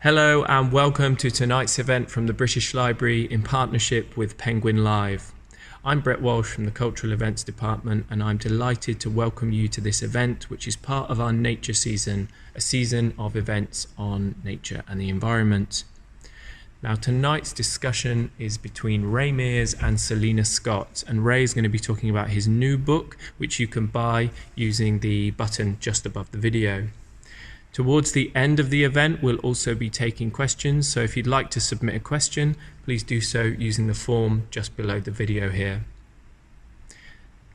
Hello and welcome to tonight's event from the British Library in partnership with Penguin Live. I'm Brett Walsh from the Cultural Events Department, and I'm delighted to welcome you to this event, which is part of our Nature Season, a season of events on nature and the environment. Now, tonight's discussion is between Ray Mears and Selina Scott, and Ray is going to be talking about his new book, which you can buy using the button just above the video. Towards the end of the event, we'll also be taking questions, so if you'd like to submit a question, please do so using the form just below the video here.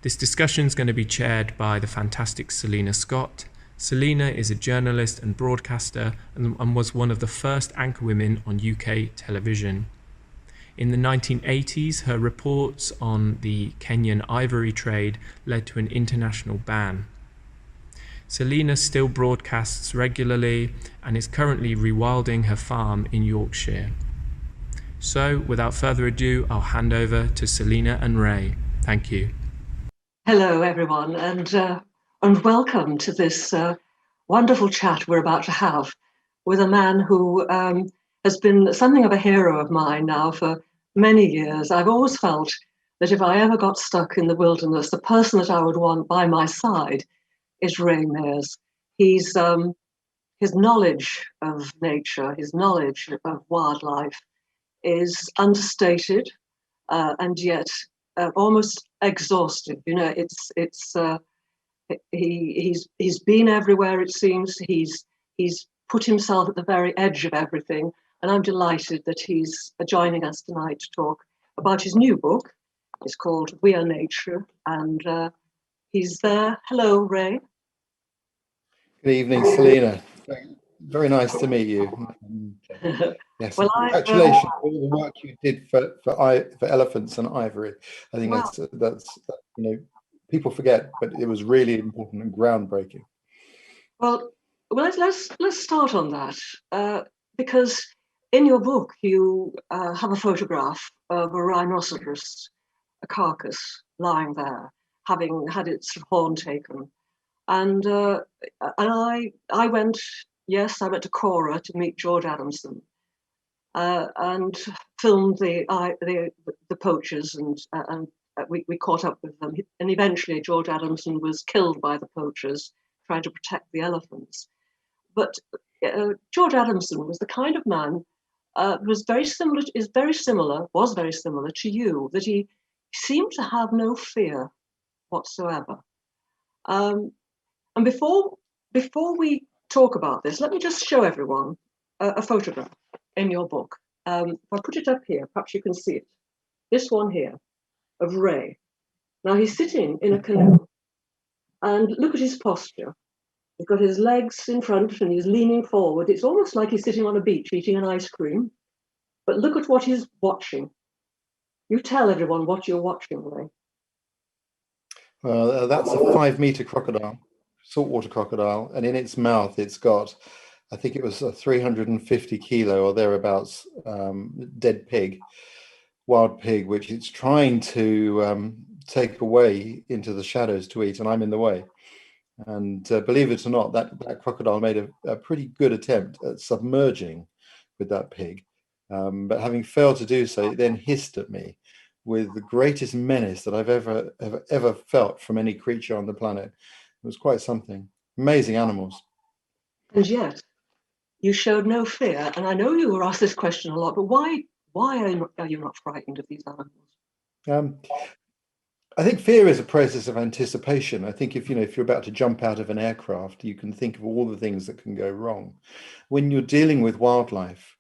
This discussion is going to be chaired by the fantastic Selina Scott. Selina is a journalist and broadcaster and was one of the first anchor women on UK television. In the 1980s, her reports on the Kenyan ivory trade led to an international ban. Selina still broadcasts regularly and is currently rewilding her farm in Yorkshire. So, without further ado, I'll hand over to Selina and Ray. Thank you. Hello, everyone, and welcome to this wonderful chat we're about to have with a man who has been something of a hero of mine now for many years. I've always felt that if I ever got stuck in the wilderness, the person that I would want by my side is Ray Mears. His knowledge of nature, his knowledge of wildlife is understated and yet almost exhaustive. You know, he's been everywhere, it seems. He's put himself at the very edge of everything, and I'm delighted that he's joining us tonight to talk about his new book. It's called We Are Nature, and he's there. Hello, Ray. Good evening, Selina. Very nice to meet you. Yes, well, congratulations for all the work you did for elephants and ivory. I think that's people forget, but it was really important and groundbreaking. Well, let's start on that because in your book you have a photograph of a rhinoceros, a carcass lying there, having had its horn taken. And I went to Cora to meet George Adamson and filmed the poachers, and we caught up with them. And eventually George Adamson was killed by the poachers trying to protect the elephants. But George Adamson was the kind of man was very similar to you, that he seemed to have no fear whatsoever. And before we talk about this, let me just show everyone a photograph in your book. If I put it up here, perhaps you can see it. This one here of Ray. Now he's sitting in a canoe, and look at his posture. He's got his legs in front and he's leaning forward. It's almost like he's sitting on a beach eating an ice cream. But look at what he's watching. You tell everyone what you're watching, Ray. That's a 5-meter crocodile. Saltwater crocodile, and in its mouth it's got, I think it was a 350 kilo or thereabouts dead pig, wild pig, which it's trying to take away into the shadows to eat, and I'm in the way. And believe it or not, that crocodile made a pretty good attempt at submerging with that pig, but having failed to do so, it then hissed at me with the greatest menace that I've ever felt from any creature on the planet. It was quite something. Amazing animals. And yet, you showed no fear. And I know you were asked this question a lot, but why are you not frightened of these animals? I think fear is a process of anticipation. I think if you're about to jump out of an aircraft, you can think of all the things that can go wrong. When you're dealing with wildlife,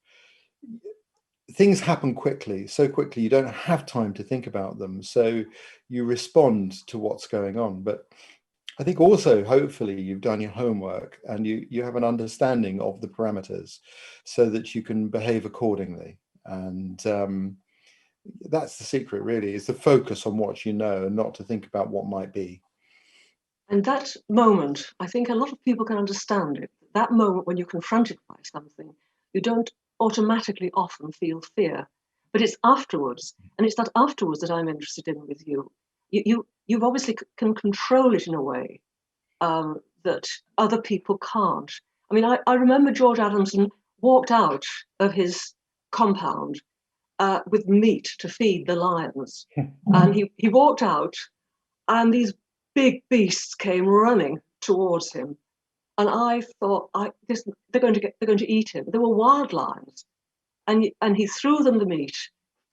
things happen so quickly you don't have time to think about them. So you respond to what's going on. But I think also, hopefully, you've done your homework and you have an understanding of the parameters so that you can behave accordingly. And that's the secret, really, is to focus on what you know and not to think about what might be. And that moment, I think a lot of people can understand it. That moment when you're confronted by something, you don't automatically often feel fear, but it's afterwards. And it's that afterwards that I'm interested in with you. You obviously can control it in a way that other people can't. I mean, I remember George Adamson walked out of his compound with meat to feed the lions. And he walked out, and these big beasts came running towards him. And I thought, they're going to eat him. They were wild lions, and he threw them the meat,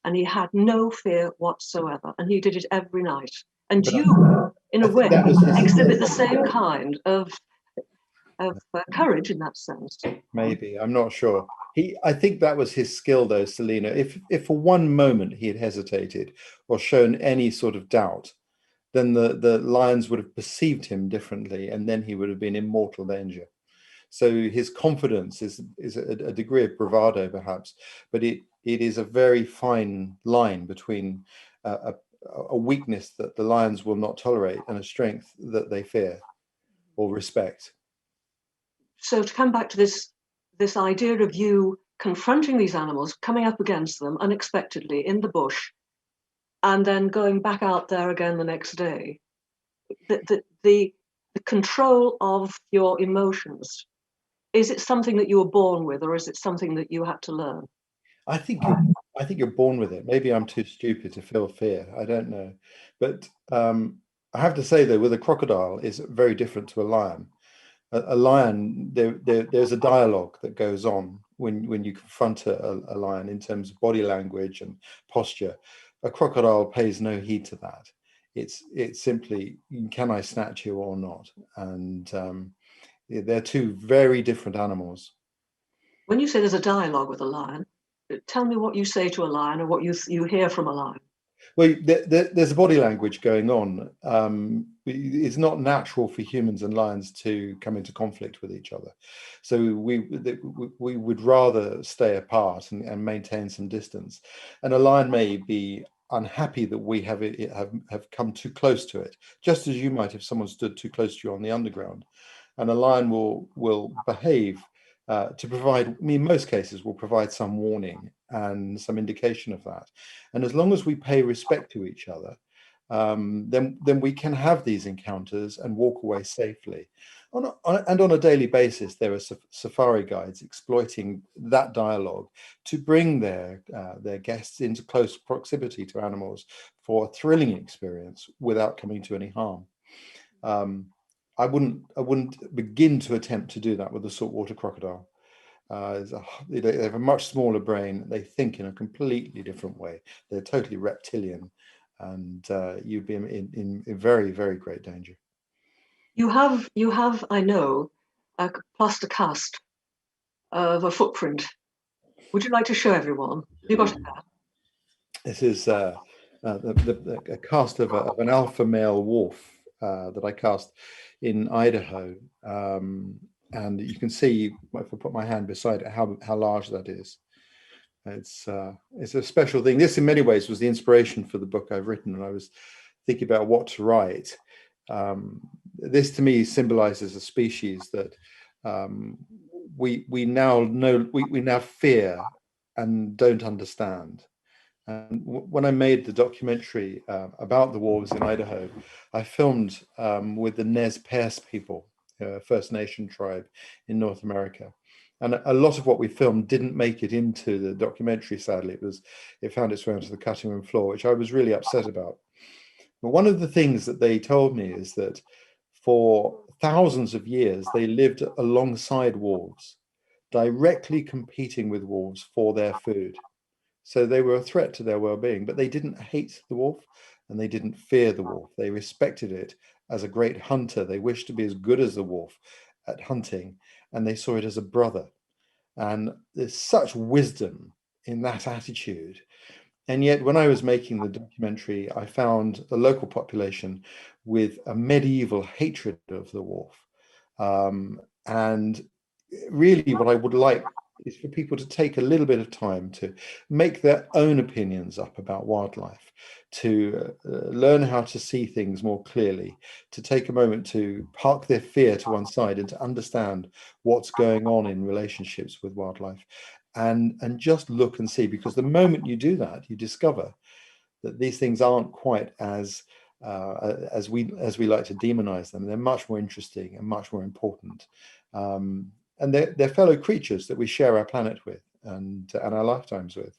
and he had no fear whatsoever. And he did it every night. And But you, in I a way, think that was his exhibit the skill. same kind of courage in that sense. Maybe, I'm not sure. I think that was his skill, though, Selena. If for one moment he had hesitated or shown any sort of doubt, then the lions would have perceived him differently, and then he would have been in mortal danger. So his confidence is a degree of bravado, perhaps, but it is a very fine line between a weakness that the lions will not tolerate and a strength that they fear or respect. So to come back to this idea of you confronting these animals, coming up against them unexpectedly in the bush, and then going back out there again the next day, the control of your emotions, is it something that you were born with, or is it something that you had to learn? I think you're born with it. Maybe I'm too stupid to feel fear. I don't know, but I have to say though, with a crocodile, is very different to a lion. A lion, there's a dialogue that goes on when you confront a lion in terms of body language and posture. A crocodile pays no heed to that. It's simply, can I snatch you or not? And they're two very different animals. When you say there's a dialogue with a lion, tell me what you say to a lion or what you hear from a lion. Well, there's a body language going on. It's not natural for humans and lions to come into conflict with each other, so we would rather stay apart and maintain some distance. And a lion may be unhappy that we have come too close to it, just as you might if someone stood too close to you on the underground. And a lion will behave to provide, in most cases, will provide some warning and some indication of that. And as long as we pay respect to each other, then we can have these encounters and walk away safely. And on a daily basis, there are safari guides exploiting that dialogue to bring their guests into close proximity to animals for a thrilling experience without coming to any harm. I wouldn't begin to attempt to do that with a saltwater crocodile. They have a much smaller brain. They think in a completely different way. They're totally reptilian, and you'd be in very, very great danger. You have, I know, a plaster cast of a footprint. Would you like to show everyone? Have you got it there? This is a cast of an alpha male wolf that I cast in Idaho, and you can see if I put my hand beside it how large that is. It's a special thing. This, in many ways, was the inspiration for the book I've written, and I was thinking about what to write. This, to me, symbolizes a species that we now know, we now fear and don't understand. And when I made the documentary about the wolves in Idaho, I filmed with the Nez Perce people, First Nation tribe in North America. And a lot of what we filmed didn't make it into the documentary, sadly. It found its way onto the cutting room floor, which I was really upset about. But one of the things that they told me is that for thousands of years, they lived alongside wolves, directly competing with wolves for their food. So they were a threat to their well-being, but they didn't hate the wolf and they didn't fear the wolf. They respected it as a great hunter. They wished to be as good as the wolf at hunting, and they saw it as a brother. And there's such wisdom in that attitude. And yet, when I was making the documentary, I found the local population with a medieval hatred of the wolf. And really, what I would like is for people to take a little bit of time to make their own opinions up about wildlife, to learn how to see things more clearly, to take a moment to park their fear to one side and to understand what's going on in relationships with wildlife, and just look and see, because the moment you do that, you discover that these things aren't quite as we like to demonize them. They're much more interesting and much more important. they're fellow creatures that we share our planet with and our lifetimes with.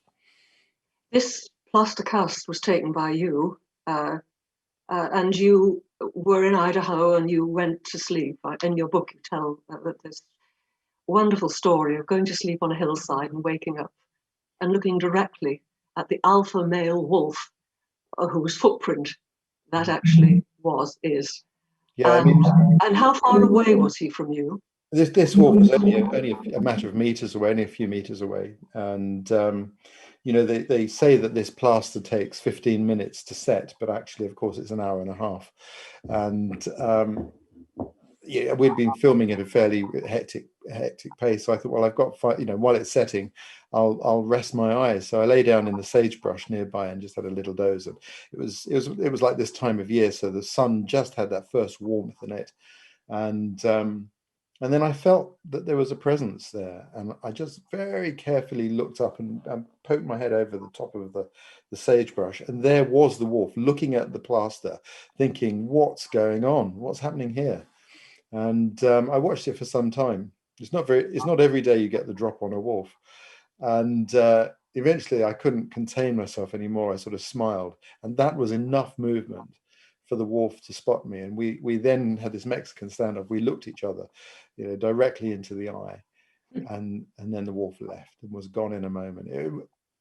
This plaster cast was taken by you, and you were in Idaho and you went to sleep. In your book, you tell this wonderful story of going to sleep on a hillside and waking up and looking directly at the alpha male wolf whose footprint that actually is. Yeah, I mean, And how far away was he from you? this wolf was only a matter of meters away, only a few meters away. And, you know, they say that this plaster takes 15 minutes to set, but actually, of course, it's an hour and a half. And yeah, we'd been filming at a fairly hectic pace. So I thought, well, I've got, you know, while it's setting, I'll rest my eyes. So I lay down in the sagebrush nearby and just had a little doze. And it was like this time of year, so the sun just had that first warmth in it. And then I felt that there was a presence there, and I just very carefully looked up and poked my head over the top of the sagebrush, and there was the wolf looking at the plaster, thinking, "What's going on? What's happening here?" And I watched it for some time. It's not every day you get the drop on a wolf, and eventually I couldn't contain myself anymore. I sort of smiled, and that was enough movement for the wolf to spot me. And we then had this Mexican standoff. We looked each other, you know, directly into the eye, and then the wolf left and was gone in a moment.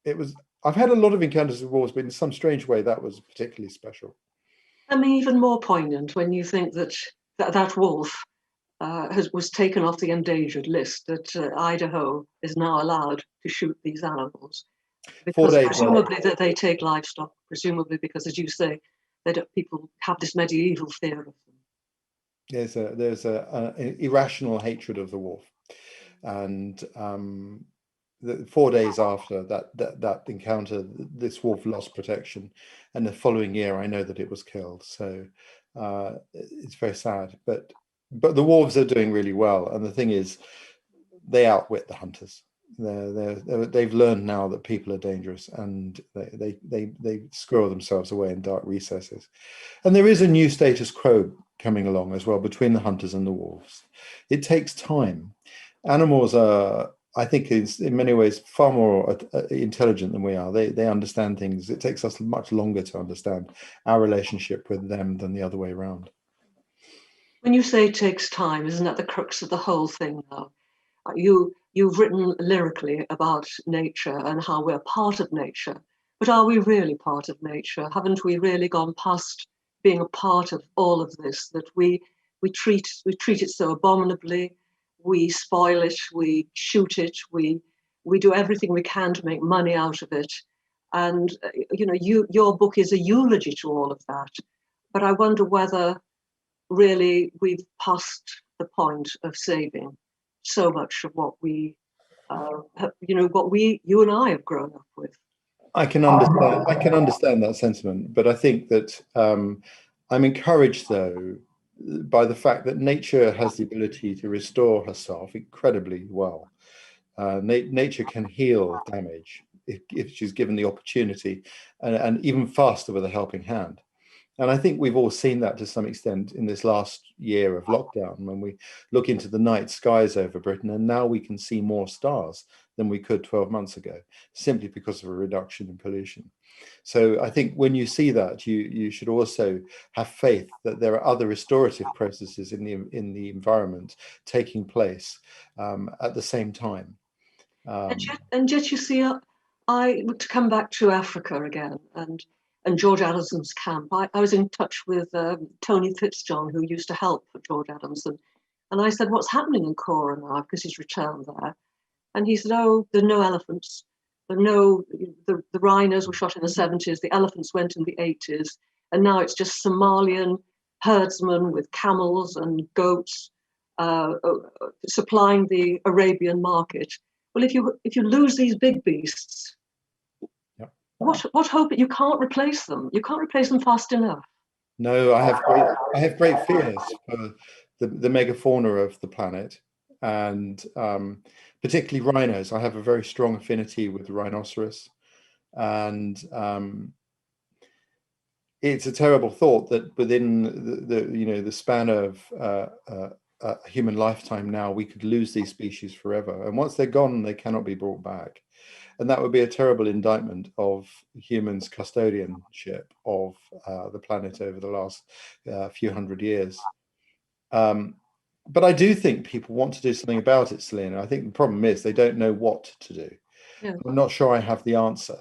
It was. I've had a lot of encounters with wolves, but in some strange way, that was particularly special. I mean, even more poignant when you think that wolf was taken off the endangered list, that Idaho is now allowed to shoot these animals. 4 Because days. presumably that they take livestock, presumably because, as you say, people have this medieval fear of them. There's an irrational hatred of the wolf, and 4 days after that encounter, this wolf lost protection, and the following year I know that it was killed. So it's very sad, but the wolves are doing really well, and the thing is, they outwit the hunters. They've learned now that people are dangerous, and they squirrel themselves away in dark recesses. And there is a new status quo coming along as well between the hunters and the wolves. It takes time. Animals are, I think, in many ways far more intelligent than we are. They understand things. It takes us much longer to understand our relationship with them than the other way around. When you say it takes time, isn't that the crux of the whole thing now? You've written lyrically about nature and how we're part of nature, but are we really part of nature? Haven't we really gone past being a part of all of this? That we treat it so abominably, we spoil it, we shoot it, we do everything we can to make money out of it, and you know, your book is a eulogy to all of that. But I wonder whether really we've passed the point of saving so much of what we, you and I have grown up with. I can understand that sentiment, but I think that I'm encouraged, though, by the fact that nature has the ability to restore herself incredibly well. Nature can heal damage if she's given the opportunity, and even faster with a helping hand. And I think we've all seen that to some extent in this last year of lockdown, when we look into the night skies over Britain, and now we can see more stars than we could 12 months ago, simply because of a reduction in pollution. So I think when you see that, you should also have faith that there are other restorative processes in the environment taking place at the same time. And yet, you see, to come back to Africa again and George Adams's camp. I was in touch with Tony Fitzjohn, who used to help George Adams, and I said, "What's happening in Kora now?" Because he's returned there, and he said, "Oh, there are no elephants. There are the rhinos were shot in the 70s. The elephants went in the 80s, and now it's just Somalian herdsmen with camels and goats supplying the Arabian market." Well, if you lose these big beasts, Yep. what hope? You can't replace them. You can't replace them fast enough. No, I have great fears for the megafauna of the planet, and particularly rhinos. I have a very strong affinity with the rhinoceros, and it's a terrible thought that within the span of a human lifetime now, we could lose these species forever. And once they're gone, they cannot be brought back. And that would be a terrible indictment of humans' custodianship of the planet over the last few hundred years. But I do think people want to do something about it, Selena. I think the problem is they don't know what to do. Yeah. I'm not sure I have the answer.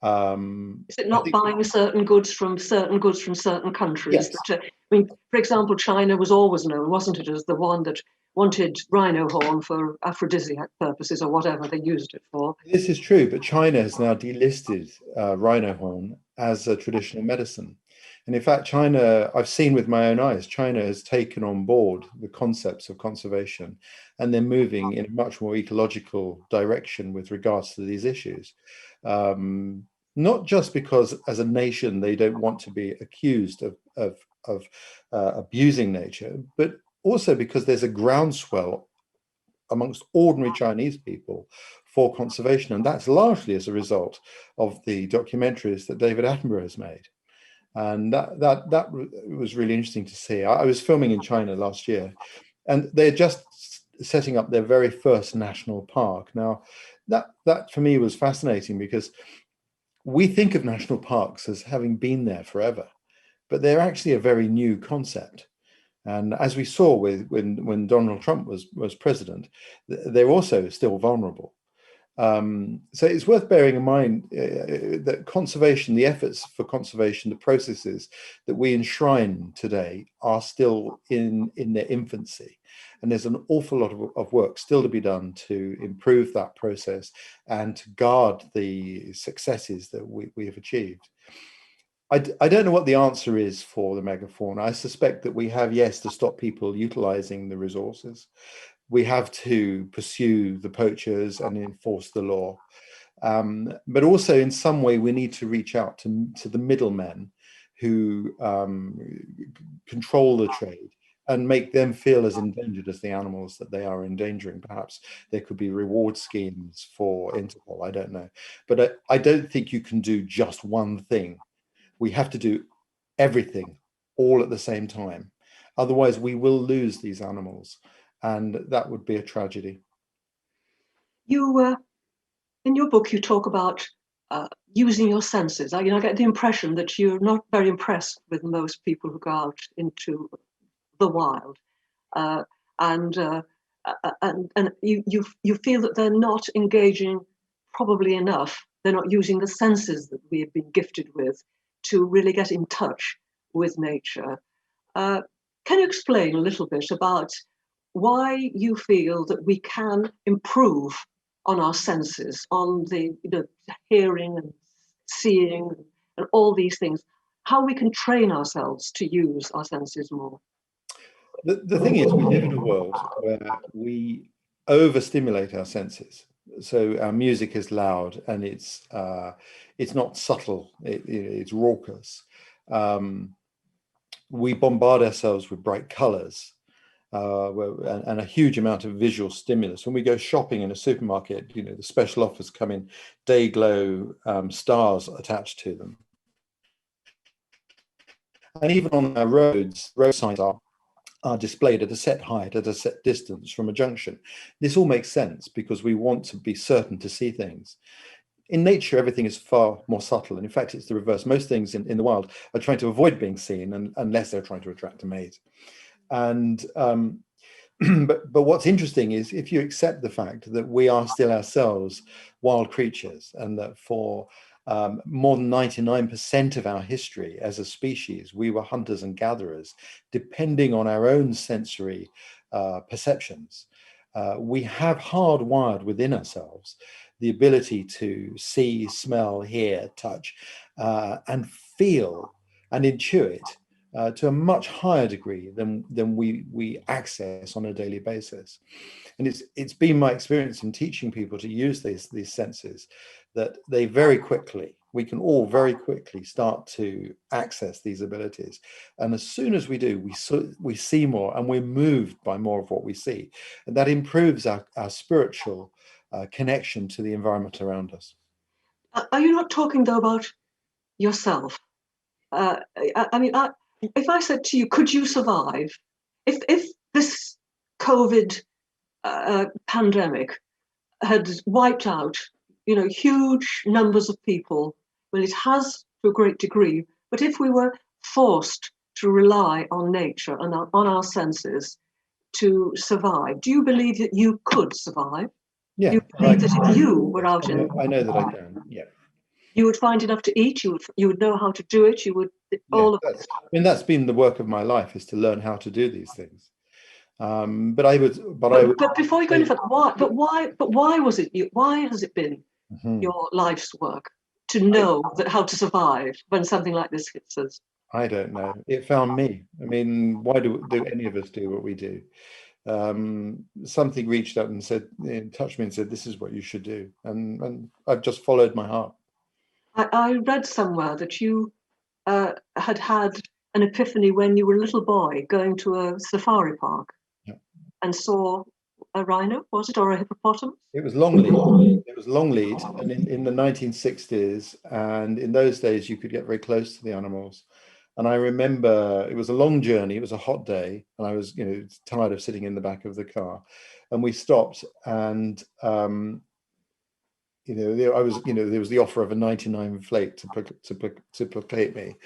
Is it not buying certain goods from certain countries? Yes. That, I mean, for example, China was always known, wasn't it, as the one that wanted rhino horn for aphrodisiac purposes or whatever they used it for. This is true, but China has now delisted rhino horn as a traditional medicine. And in fact, China, I've seen with my own eyes, China has taken on board the concepts of conservation, and they're moving in a much more ecological direction with regards to these issues. Not just because as a nation, they don't want to be accused of abusing nature, but also because there's a groundswell amongst ordinary Chinese people for conservation. And that's largely as a result of the documentaries that David Attenborough has made. And that was really interesting to see. I was filming in China last year, and they're just setting up their very first national park. Now, that for me was fascinating, because we think of national parks as having been there forever, but they're actually a very new concept. And as we saw when Donald Trump was president, they're also still vulnerable. So it's worth bearing in mind that conservation, the efforts for conservation, the processes that we enshrine today are still in their infancy. And there's an awful lot of work still to be done to improve that process and to guard the successes that we have achieved. I don't know what the answer is for the megafauna. I suspect that we have, yes, to stop people utilizing the resources. We have to pursue the poachers and enforce the law. But also in some way, we need to reach out to the middlemen who control the trade and make them feel as endangered as the animals that they are endangering. Perhaps there could be reward schemes for Interpol, I don't know. But I don't think you can do just one thing. We have to do everything all at the same time. Otherwise, we will lose these animals, and that would be a tragedy. You, in your book, you talk about using your senses. I get the impression that you're not very impressed with most people who go out into the wild, and you feel that they're not engaging probably enough. They're not using the senses that we have been gifted with to really get in touch with nature. Can you explain a little bit about why you feel that we can improve on our senses, on the hearing and seeing and all these things, how we can train ourselves to use our senses more? The thing is, we live in a world where we overstimulate our senses. So our music is loud and it's not subtle, it's raucous. We bombard ourselves with bright colors and a huge amount of visual stimulus. When we go shopping in a supermarket, the special offers come in day glow stars attached to them. And even on our roads, road signs are displayed at a set height, at a set distance from a junction. This all makes sense because we want to be certain to see things. In nature, everything is far more subtle. And in fact, it's the reverse. Most things in the wild are trying to avoid being seen unless they're trying to attract a mate. And but what's interesting is if you accept the fact that we are still ourselves wild creatures, and that for more than 99% of our history as a species, we were hunters and gatherers, depending on our own sensory perceptions. We have hardwired within ourselves the ability to see, smell, hear, touch, and feel and intuit to a much higher degree than we access on a daily basis. And it's been my experience in teaching people to use these senses that we can all very quickly start to access these abilities. And as soon as we do, we see more and we're moved by more of what we see. And that improves our spiritual connection to the environment around us. Are you not talking though about yourself? If I said to you, could you survive if this COVID pandemic had wiped out, huge numbers of people. Well, it has to a great degree, but if we were forced to rely on nature and on our senses to survive, do you believe that you could survive? Yeah, You believe that if you were out in, I know that I can. Yeah, you would find enough to eat. You would know how to do it. You would yeah. all of it. I mean, that's been the work of my life, is to learn how to do these things. But before you go any further, why? But why was it you? Why has it been your life's work to know that how to survive when something like this hits us? I don't know. It found me. I mean, why do any of us do what we do? Something reached out and said, touched me and said, "This is what you should do," and I've just followed my heart. I read somewhere that you had an epiphany when you were a little boy going to a safari park and saw a rhino, was it, or a hippopotamus? It was Longleat. It was Longleat, and in the 1960s, and in those days, you could get very close to the animals. And I remember it was a long journey. It was a hot day, and I was, tired of sitting in the back of the car. And we stopped, and I was, there was the offer of a 99 flake to placate me,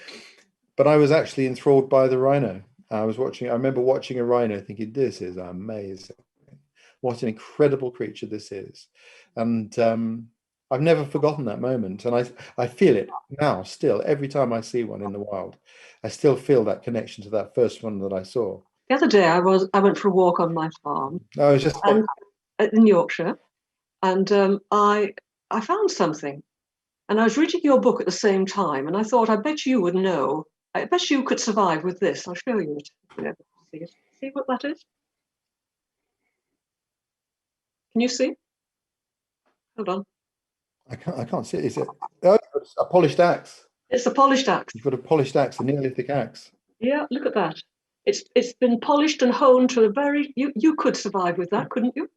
but I was actually enthralled by the rhino. I remember watching a rhino, thinking, "This is amazing. What an incredible creature this is." And I've never forgotten that moment. And I feel it now still. Every time I see one in the wild, I still feel that connection to that first one that I saw. The other day I went for a walk on my farm I was just in Yorkshire, and I found something. And I was reading your book at the same time, and I thought, I bet you would know. I bet you could survive with this. I'll show you it. See it. See what that is? Can you see? Hold on. I can't see it. Is it? Oh, it's a polished axe. It's a polished axe. You've got a polished axe, a Neolithic axe. Yeah, look at that. It's been polished and honed to a very. You could survive with that, couldn't you?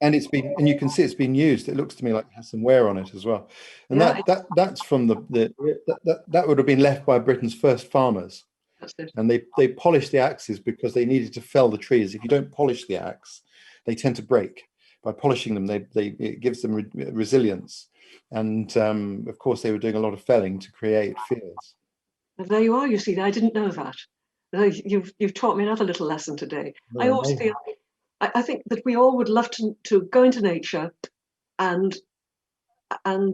And you can see it's been used. It looks to me like it has some wear on it as well. And Yeah, that's from that would have been left by Britain's first farmers. that's it. And they polished the axes because they needed to fell the trees. If you don't polish the axe, they tend to break. By polishing them, it gives them resilience. And of course, they were doing a lot of felling to create fields. And there you are. You see, I didn't know that. You've taught me another little lesson today. No, I always feel. I think that we all would love to go into nature and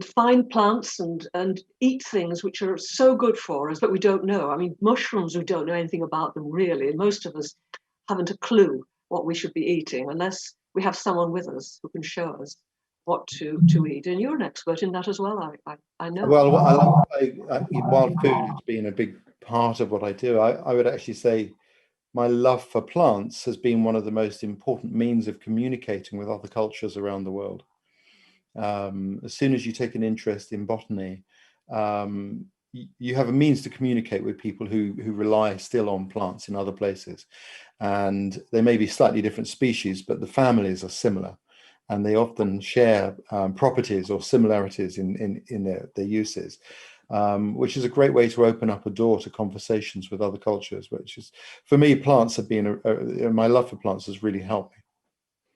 find plants and eat things which are so good for us, but we don't know. I mean, mushrooms, we don't know anything about them really. And most of us haven't a clue what we should be eating unless we have someone with us who can show us what to eat. And you're an expert in that as well, I know. Well, wild food has been a big part of what I do. I would actually say my love for plants has been one of the most important means of communicating with other cultures around the world. As soon as you take an interest in botany, you have a means to communicate with people who rely still on plants in other places. And they may be slightly different species, but the families are similar. And they often share properties or similarities in their uses. Which is a great way to open up a door to conversations with other cultures, which is, for me, plants have been, my love for plants has really helped me.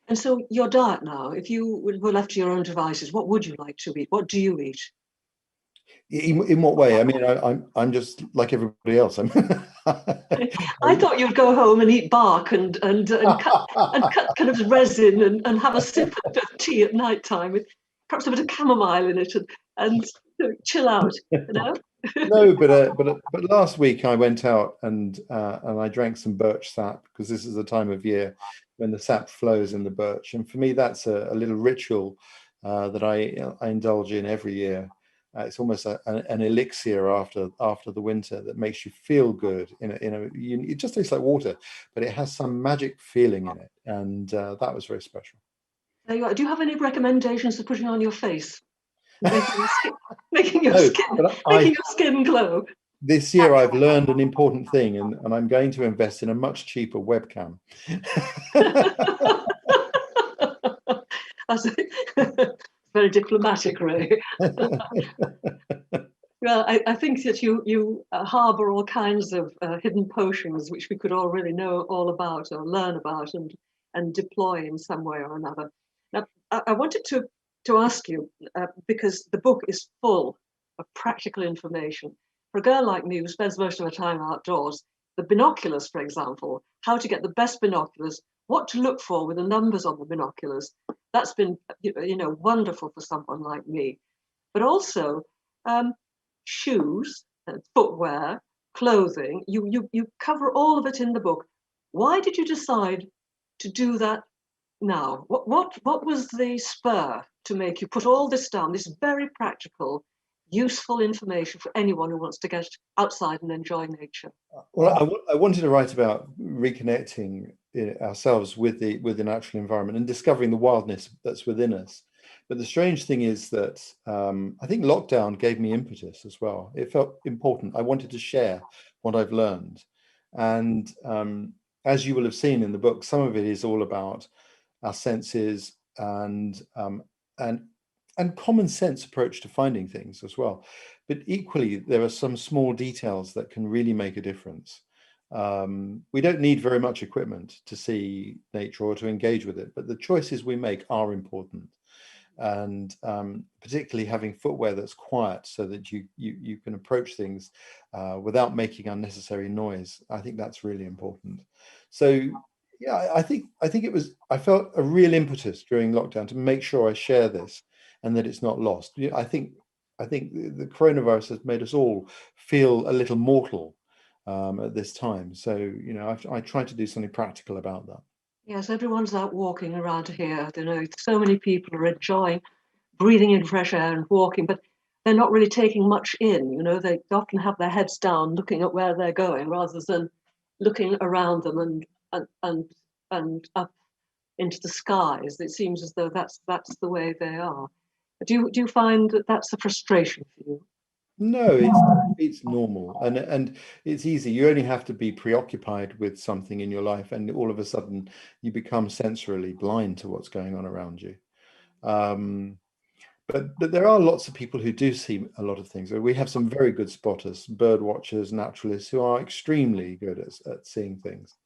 And so your diet now, if you were left to your own devices, what would you like to eat? What do you eat? In what way? I mean, I'm just like everybody else. I thought you'd go home and eat bark and cut kind of resin and have a sip of tea at night time with perhaps a bit of chamomile in it and chill out, No, but last week I went out and I drank some birch sap, because this is the time of year when the sap flows in the birch, and for me that's a little ritual that I indulge in every year. It's almost an elixir after the winter that makes you feel good. It just tastes like water, but it has some magic feeling in it, and that was very special. There you are. Do you have any recommendations for putting on your face, making your skin glow? This year I've learned an important thing, and I'm going to invest in a much cheaper webcam. That's very diplomatic, Ray. Well, I think that you harbour all kinds of hidden potions which we could all really know all about or learn about and deploy in some way or another. Now, I wanted to ask you because the book is full of practical information. For a girl like me who spends most of her time outdoors, the binoculars, for example, how to get the best binoculars, what to look for with the numbers on the binoculars, that's been wonderful for someone like me. But also, um, shoes, footwear, clothing. You cover all of it in the book. Why did you decide to do that now? What was the spur to make you put all this down? This very practical, useful information for anyone who wants to get outside and enjoy nature. Well, I wanted to write about reconnecting ourselves with the natural environment and discovering the wildness that's within us. But the strange thing is that I think lockdown gave me impetus as well. It felt important. I wanted to share what I've learned. And as you will have seen in the book, some of it is all about our senses and common sense approach to finding things as well. But equally, there are some small details that can really make a difference. We don't need very much equipment to see nature or to engage with it, but the choices we make are important. And particularly having footwear that's quiet so that you can approach things without making unnecessary noise. I think that's really important. So yeah, I felt a real impetus during lockdown to make sure I share this and that it's not lost. I think the coronavirus has made us all feel a little mortal at this time. So I tried to do something practical about that. Yes, everyone's out walking around here. So many people are enjoying breathing in fresh air and walking, but they're not really taking much in. They often have their heads down, looking at where they're going, rather than looking around them and up into the skies. It seems as though that's the way they are. Do you find that that's a frustration for you? No, it's normal and it's easy. You only have to be preoccupied with something in your life, and all of a sudden you become sensorily blind to what's going on around you. Um, but there are lots of people who do see a lot of things. We have some very good spotters, bird watchers, naturalists who are extremely good at seeing things.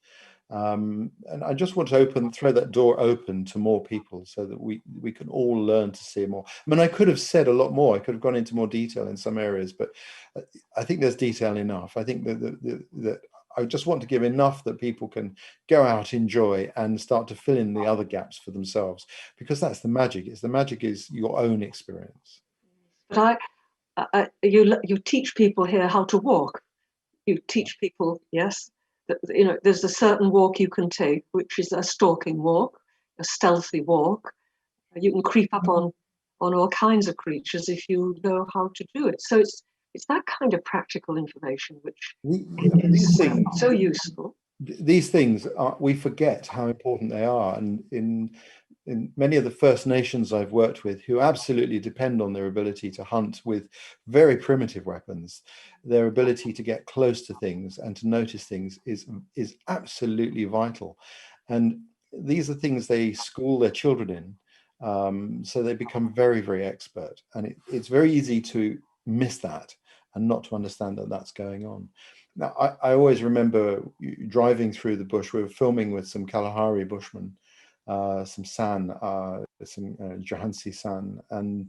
And I just want to throw that door open to more people so that we can all learn to see more. I mean, I could have said a lot more. I could have gone into more detail in some areas, but I think there's detail enough. I think that I just want to give enough that people can go out, enjoy, and start to fill in the other gaps for themselves, because that's the magic. The magic is your own experience. But you teach people here how to walk. You teach people, yes, that there's a certain walk you can take, which is a stalking walk, a stealthy walk. You can creep up on all kinds of creatures if you know how to do it. So it's that kind of practical information which These is things, so useful. these things we forget how important they are, and in many of the First Nations I've worked with, who absolutely depend on their ability to hunt with very primitive weapons, their ability to get close to things and to notice things is absolutely vital. And these are things they school their children in, so they become very, very expert. And it's very easy to miss that and not to understand that that's going on. Now, I always remember driving through the bush. We were filming with some Kalahari bushmen, some San, some Johansi San, and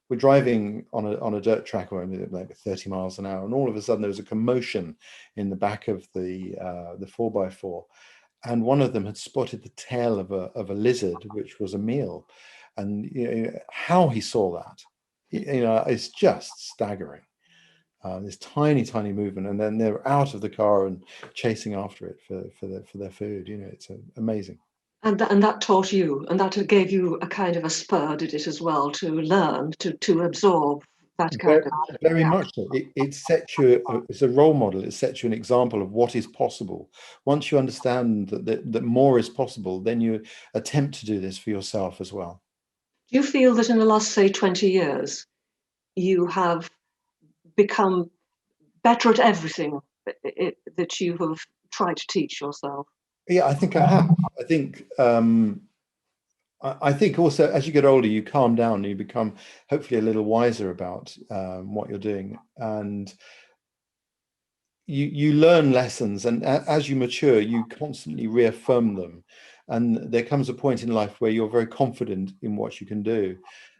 we're driving on a dirt track like 30 miles an hour, and all of a sudden there was a commotion in the back of the 4x4, and one of them had spotted the tail of a lizard, which was a meal, and how he saw that, it's just staggering. This tiny movement, and then they're out of the car and chasing after it for their food. It's amazing. And that taught you, and that gave you a kind of a spur, did it, as well, to learn, to absorb that kind Very, of. very Yeah. much so. It sets you, it's a role model. It sets you an example of what is possible. Once you understand that more is possible, then you attempt to do this for yourself as well. Do you feel that in the last, say, 20 years, you have become better at everything that you have tried to teach yourself? Yeah, I think I have. I think I think also as you get older, you calm down and you become hopefully a little wiser about what you're doing. And you learn lessons, and as you mature, you constantly reaffirm them. And there comes a point in life where you're very confident in what you can do.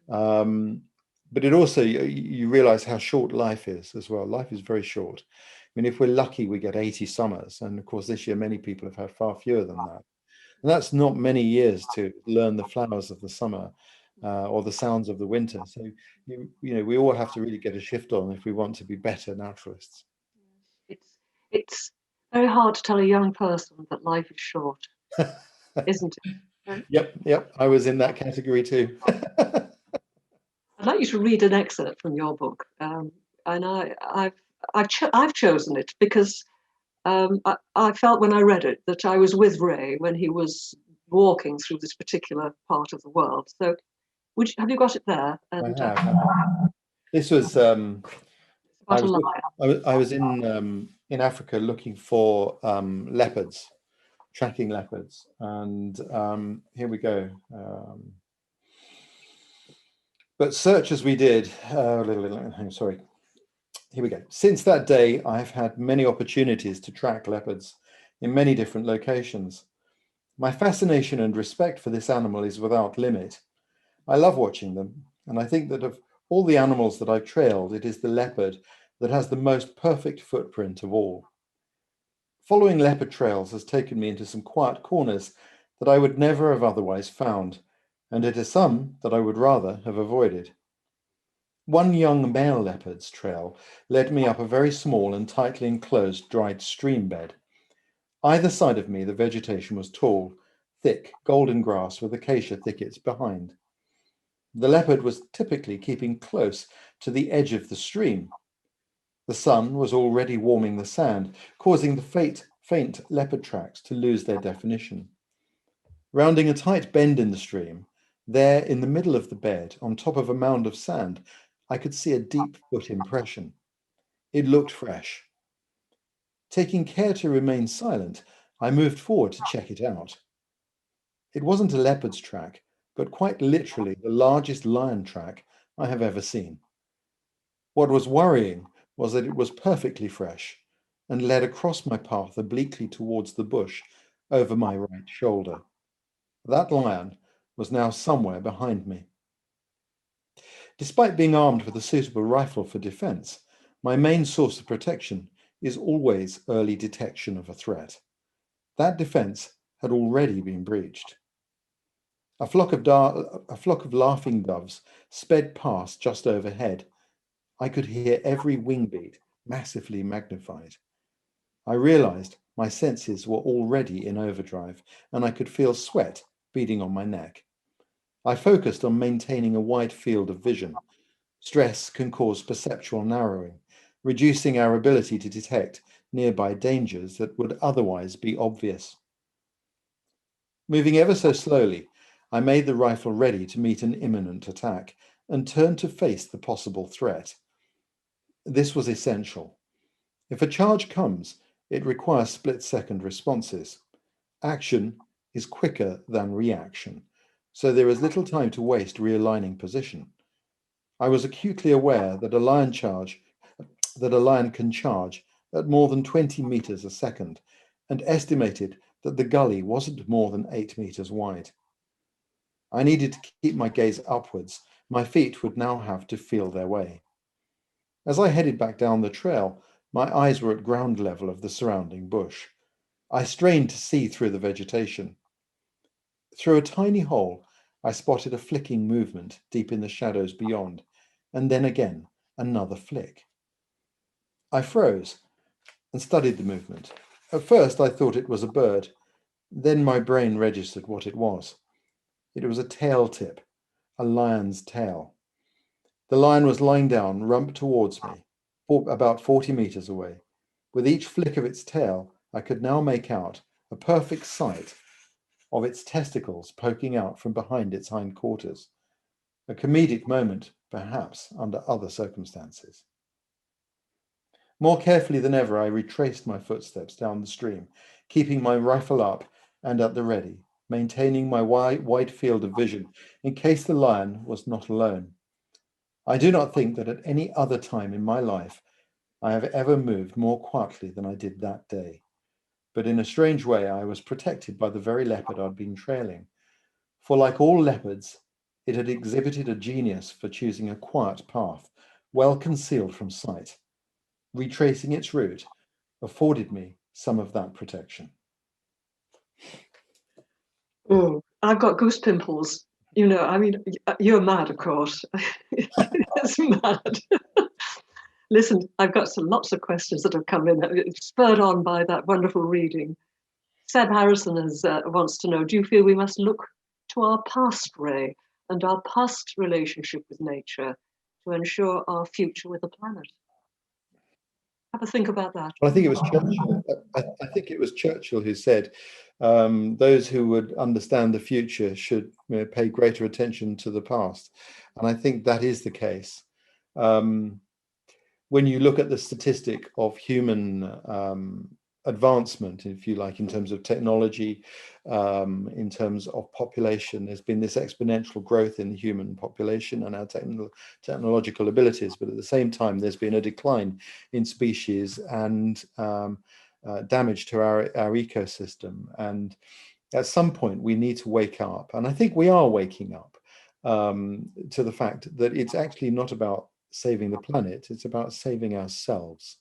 But it also, you realize how short life is as well. Life is very short. I mean, if we're lucky, we get 80 summers. And of course, this year, many people have had far fewer than that. And that's not many years to learn the flowers of the summer or the sounds of the winter. So, we all have to really get a shift on if we want to be better naturalists. It's very hard to tell a young person that life is short, isn't it? Yep. I was in that category too. I'd like you to read an excerpt from your book, and I've chosen it because I felt when I read it that I was with Ray when he was walking through this particular part of the world. So, have you got it there? I And have. This was about a lion. I was in Africa looking for leopards, tracking leopards, and here we go. But search as we did, sorry, here we go. Since that day, I've had many opportunities to track leopards in many different locations. My fascination and respect for this animal is without limit. I love watching them, and I think that of all the animals that I've trailed, it is the leopard that has the most perfect footprint of all. Following leopard trails has taken me into some quiet corners that I would never have otherwise found, and into some that I would rather have avoided. One young male leopard's trail led me up a very small and tightly enclosed dried stream bed. Either side of me, the vegetation was tall, thick, golden grass with acacia thickets behind. The leopard was typically keeping close to the edge of the stream. The sun was already warming the sand, causing the faint leopard tracks to lose their definition. Rounding a tight bend in the stream, there in the middle of the bed, on top of a mound of sand, I could see a deep foot impression. It looked fresh. Taking care to remain silent, I moved forward to check it out. It wasn't a leopard's track, but quite literally the largest lion track I have ever seen. What was worrying was that it was perfectly fresh and led across my path obliquely towards the bush over my right shoulder. That lion was now somewhere behind me. Despite being armed with a suitable rifle for defense, my main source of protection is always early detection of a threat. That defense had already been breached. A flock of laughing doves sped past just overhead. I could hear every wing beat massively magnified. I realized my senses were already in overdrive, and I could feel sweat beading on my neck. I focused on maintaining a wide field of vision. Stress can cause perceptual narrowing, reducing our ability to detect nearby dangers that would otherwise be obvious. Moving ever so slowly, I made the rifle ready to meet an imminent attack and turned to face the possible threat. This was essential. If a charge comes, it requires split-second responses. Action is quicker than reaction, so there is little time to waste realigning position. I was acutely aware that a lion can charge at more than 20 meters a second, and estimated that the gully wasn't more than 8 meters wide. I needed to keep my gaze upwards. My feet would now have to feel their way. As I headed back down the trail, my eyes were at ground level of the surrounding bush. I strained to see through the vegetation. Through a tiny hole, I spotted a flicking movement deep in the shadows beyond, and then again, another flick. I froze and studied the movement. At first, I thought it was a bird. Then my brain registered what it was. It was a tail tip, a lion's tail. The lion was lying down, rump towards me, about 40 meters away. With each flick of its tail, I could now make out a perfect sight of its testicles poking out from behind its hindquarters. A comedic moment, perhaps, under other circumstances. More carefully than ever, I retraced my footsteps down the stream, keeping my rifle up and at the ready. maintaining my wide field of vision in case the lion was not alone. I do not think that at any other time in my life I have ever moved more quietly than I did that day. But in a strange way, I was protected by the very leopard I'd been trailing. For like all leopards, it had exhibited a genius for choosing a quiet path, well concealed from sight. Retracing its route afforded me some of that protection. Oh, I've got goose pimples. You know, I mean, you're mad, of course. It's mad. Listen, I've got lots of questions that have come in, spurred on by that wonderful reading. Seb Harrison wants to know, do you feel we must look to our past, Ray, and our past relationship with nature to ensure our future with the planet? Have a think about that. Well, I think it was Churchill. I think it was Churchill who said, "Those who would understand the future should pay greater attention to the past," and I think that is the case. When you look at the statistic of human advancement, if you like, in terms of technology, in terms of population, there's been this exponential growth in the human population and our technological abilities, but at the same time, there's been a decline in species and damage to our ecosystem. And at some point, we need to wake up. And I think we are waking up to the fact that it's actually not about saving the planet, it's about saving ourselves.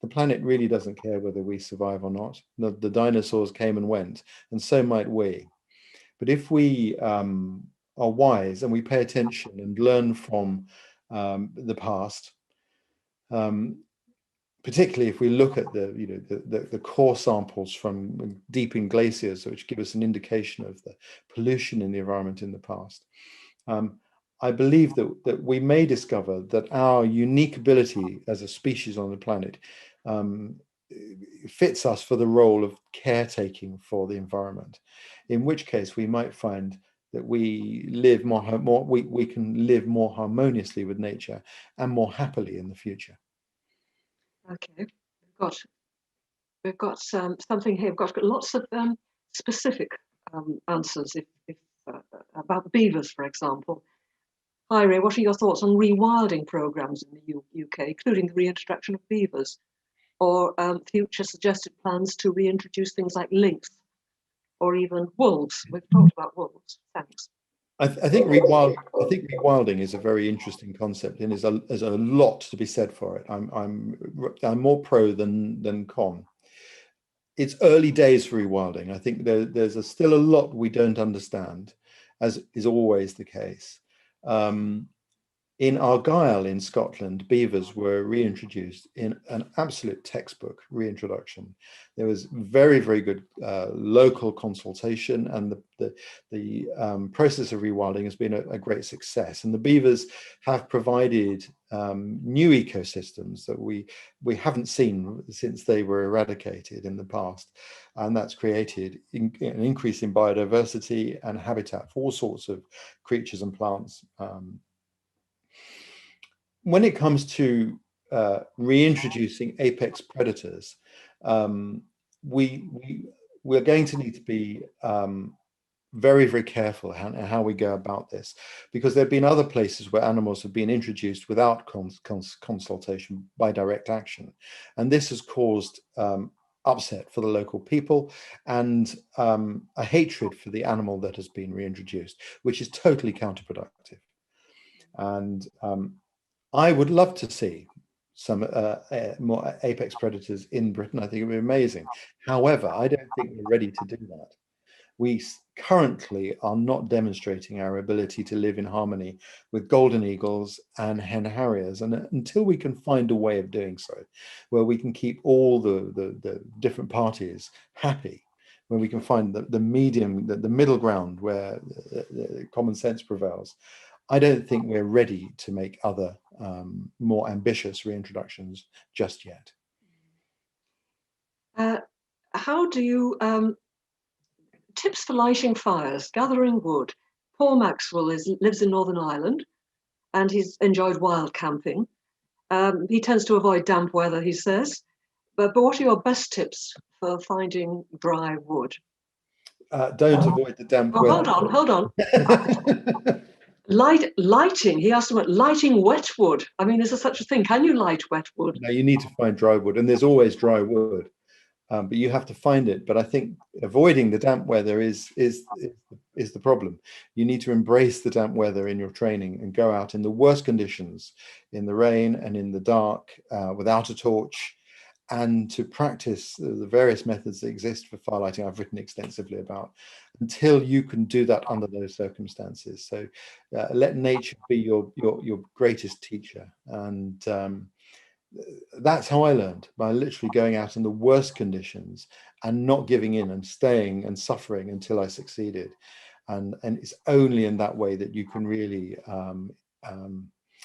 The planet really doesn't care whether we survive or not. The dinosaurs came and went, and so might we. But if we are wise and we pay attention and learn from the past, particularly if we look at the core samples from deep in glaciers, which give us an indication of the pollution in the environment in the past, I believe that we may discover that our unique ability as a species on the planet fits us for the role of caretaking for the environment, in which case we might find that we live we can live more harmoniously with nature and more happily in the future. Okay, we've got something here. We've got lots of specific answers about beavers, for example. Hi Ray, what are your thoughts on rewilding programs in the UK, including the reintroduction of beavers, or future suggested plans to reintroduce things like lynx, or even wolves? We've talked about wolves. Thanks. I think rewilding is a very interesting concept, and there's a lot to be said for it. I'm more pro than con. It's early days for rewilding. I think there's still a lot we don't understand, as is always the case. In Argyll in Scotland, beavers were reintroduced in an absolute textbook reintroduction. There was very, very good local consultation, and the process of rewilding has been a great success. And the beavers have provided new ecosystems that we haven't seen since they were eradicated in the past. And that's created an increase in biodiversity and habitat for all sorts of creatures and plants. When it comes to reintroducing apex predators, we're going to need to be very, very careful how we go about this, because there have been other places where animals have been introduced without consultation by direct action. And this has caused upset for the local people and a hatred for the animal that has been reintroduced, which is totally counterproductive. And I would love to see some more apex predators in Britain. I think it would be amazing. However, I don't think we're ready to do that. We currently are not demonstrating our ability to live in harmony with golden eagles and hen harriers. And until we can find a way of doing so, where we can keep all the different parties happy, when we can find the medium, the middle ground where common sense prevails, I don't think we're ready to make other more ambitious reintroductions just yet. How do you tips for lighting fires, gathering wood? Paul Maxwell lives in Northern Ireland, and he's enjoyed wild camping. He tends to avoid damp weather, he says. But what are your best tips for finding dry wood? Don't avoid the damp Oh, weather. hold on. Lighting. He asked about lighting wet wood. I mean, is there such a thing? Can you light wet wood? No, you need to find dry wood, and there's always dry wood, but you have to find it. But I think avoiding the damp weather is the problem. You need to embrace the damp weather in your training and go out in the worst conditions, in the rain and in the dark, without a torch, and to practice the various methods that exist for firelighting. I've written extensively about, until you can do that under those circumstances. So let nature be your greatest teacher, and that's how I learned, by literally going out in the worst conditions and not giving in and staying and suffering until I succeeded. And it's only in that way that you can really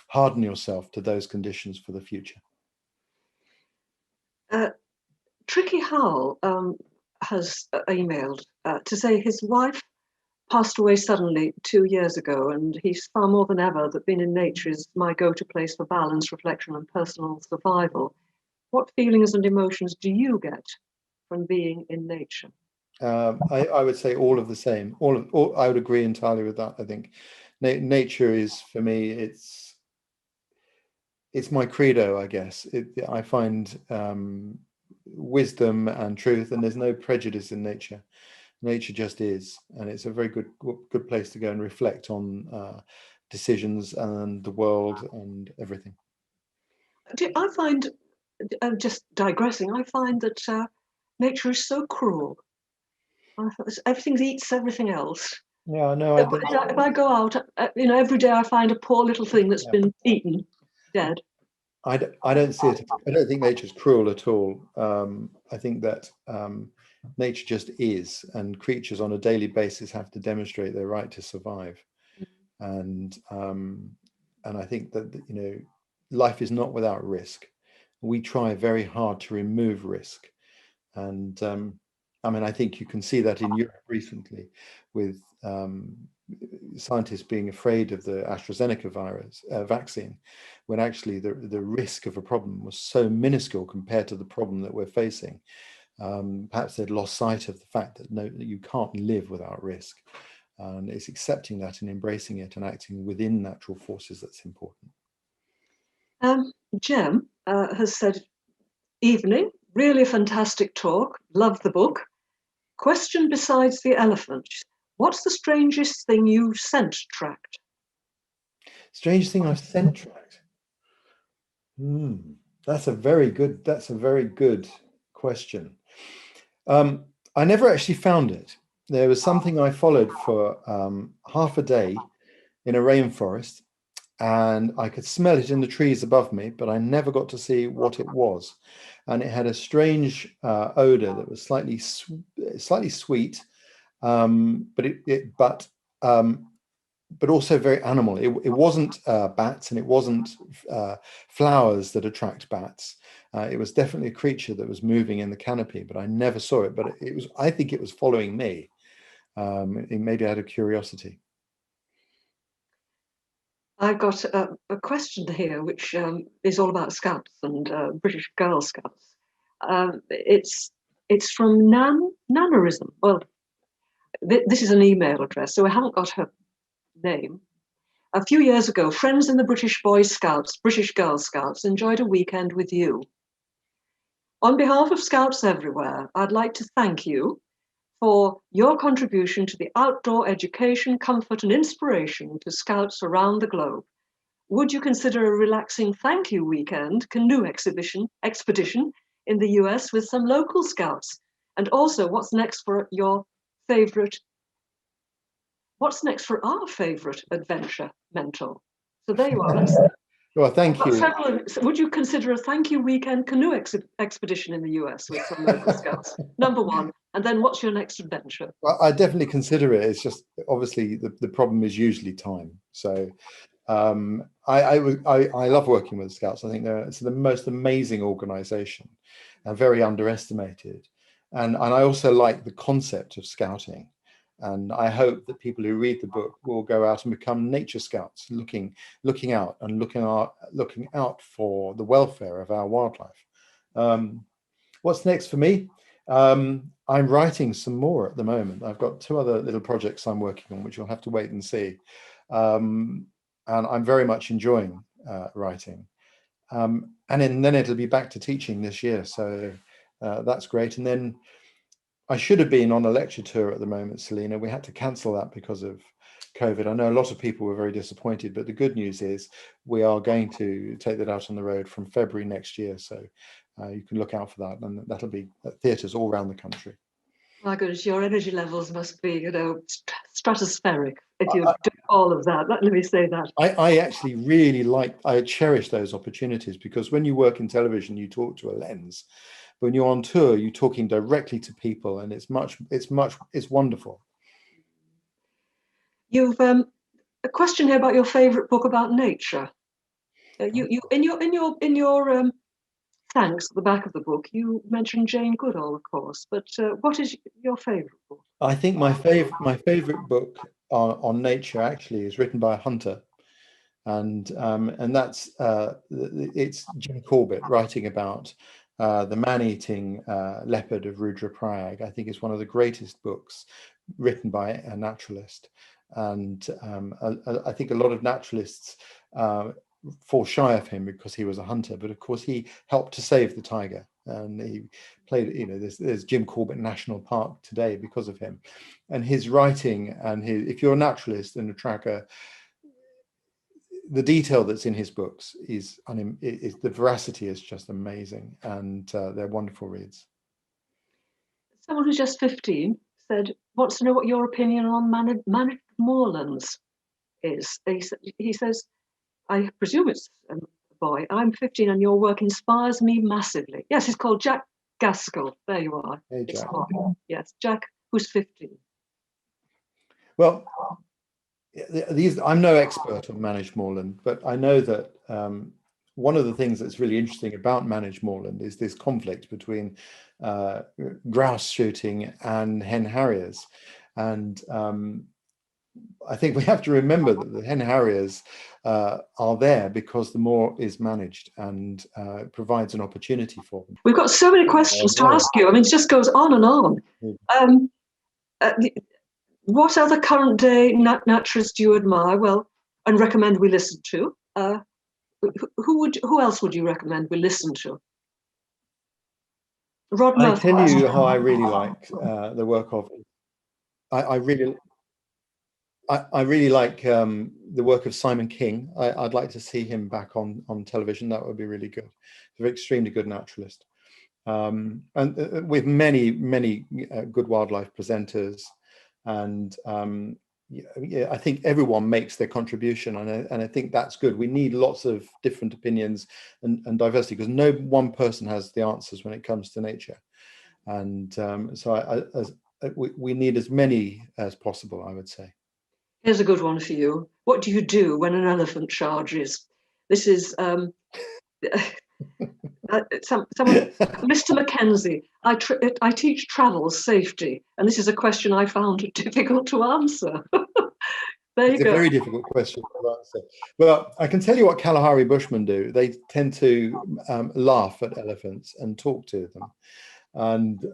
harden yourself to those conditions for the future. Tricky Howell has emailed to say his wife passed away suddenly 2 years ago, and he's far more than ever that being in nature is my go-to place for balance, reflection, and personal survival. What feelings and emotions do you get from being in nature? I would say all of the same. I would agree entirely with that. I think nature is, for me, it's my credo, I guess. I find wisdom and truth, and there's no prejudice in nature. Nature just is, and it's a very good place to go and reflect on decisions and the world and everything. I find, just digressing, I find that nature is so cruel. Everything eats everything else. Yeah, no, If I go out, every day I find a poor little thing that's been eaten, dead. I don't see it. I don't think nature's cruel at all. I think that nature just is, and creatures on a daily basis have to demonstrate their right to survive. And I think that life is not without risk. We try very hard to remove risk, and I mean, I think you can see that in Europe recently, with scientists being afraid of the AstraZeneca vaccine, when actually the risk of a problem was so minuscule compared to the problem that we're facing. Perhaps they'd lost sight of the fact that you can't live without risk. And it's accepting that and embracing it and acting within natural forces that's important. Jem has said, evening, really fantastic talk, love the book. Question besides the elephant, what's the strangest thing you scent tracked? Strange thing I've scent tracked? That's a very good question. I never actually found it. There was something I followed for half a day in a rainforest, and I could smell it in the trees above me, but I never got to see what it was. And it had a strange odor that was slightly sweet, but also very animal. It wasn't bats, and it wasn't flowers that attract bats. It was definitely a creature that was moving in the canopy, but I never saw it. But I think it was following me. It maybe out of curiosity. I've got a question here, which is all about Scouts and British Girl Scouts. It's from Nannerism. Well, this is an email address, so I haven't got her name. A few years ago, friends in the British Boy Scouts, British Girl Scouts, enjoyed a weekend with you. On behalf of Scouts everywhere, I'd like to thank you for your contribution to the outdoor education, comfort, and inspiration to Scouts around the globe. Would you consider a relaxing thank you weekend canoe expedition in the US with some local Scouts? And also, what's next for our favorite adventure mentor? So there you are. Well, thank you. Would you consider a thank you weekend canoe expedition in the US with some local Scouts? Number one. And then what's your next adventure? Well, I definitely consider it. It's just obviously the problem is usually time. So I love working with Scouts. I think it's the most amazing organization and very underestimated. And I also like the concept of scouting. And I hope that people who read the book will go out and become nature scouts, looking out and looking out for the welfare of our wildlife. What's next for me? I'm writing some more at the moment. I've got two other little projects I'm working on, which you'll have to wait and see. And I'm very much enjoying writing. And then it'll be back to teaching this year. So that's great. And then I should have been on a lecture tour at the moment, Selena. We had to cancel that because of COVID. I know a lot of people were very disappointed, but the good news is we are going to take that out on the road from February next year. So you can look out for that, and that'll be at theatres all around the country. My goodness, your energy levels must be, stratospheric if you do all of that. Let me say that. I actually really I cherish those opportunities, because when you work in television, you talk to a lens. But when you're on tour, you're talking directly to people, and it's wonderful. You've a question here about your favourite book about nature. You in your thanks at the back of the book, you mentioned Jane Goodall, of course. But what is your favourite book? I think my favorite book on nature actually is written by a hunter, and that's it's Jim Corbett writing about the man-eating leopard of Rudraprayag. I think it's one of the greatest books written by a naturalist, and I think a lot of naturalists fall shy of him because he was a hunter, but of course he helped to save the tiger, and he played, there's Jim Corbett National Park today because of him and his writing. And if you're a naturalist and a tracker, the detail that's in his books is the veracity is just amazing, and they're wonderful reads. Someone who's just 15 wants to know what your opinion on managed moorlands is. He says, I presume it's a boy. I'm 15 and your work inspires me massively. Yes, it's called Jack Gaskell. There you are. Hey, Jack. Yes, Jack, who's 15. Well, I'm no expert on managed moorland, but I know that one of the things that's really interesting about managed moorland is this conflict between grouse shooting and hen harriers. And I think we have to remember that the hen harriers are there because the moor is managed and provides an opportunity for them. We've got so many questions to ask you. I mean, it just goes on and on. What other current day naturalists do you admire? Well, and recommend we listen to? Who else would you recommend we listen to? Rod Murphy. I tell you how I really like the work of. I really like the work of Simon King. I'd like to see him back on television. That would be really good. He's an extremely good naturalist, and with many good wildlife presenters. And I think everyone makes their contribution, and I think that's good. We need lots of different opinions and diversity, because no one person has the answers when it comes to nature. And so we need as many as possible, I would say. Here's a good one for you. What do you do when an elephant charges? This is someone, Mr. Mackenzie. I teach travel safety, and this is a question I found difficult to answer. There you go. It's a very difficult question to answer. Well, I can tell you what Kalahari Bushmen do. They tend to laugh at elephants and talk to them, and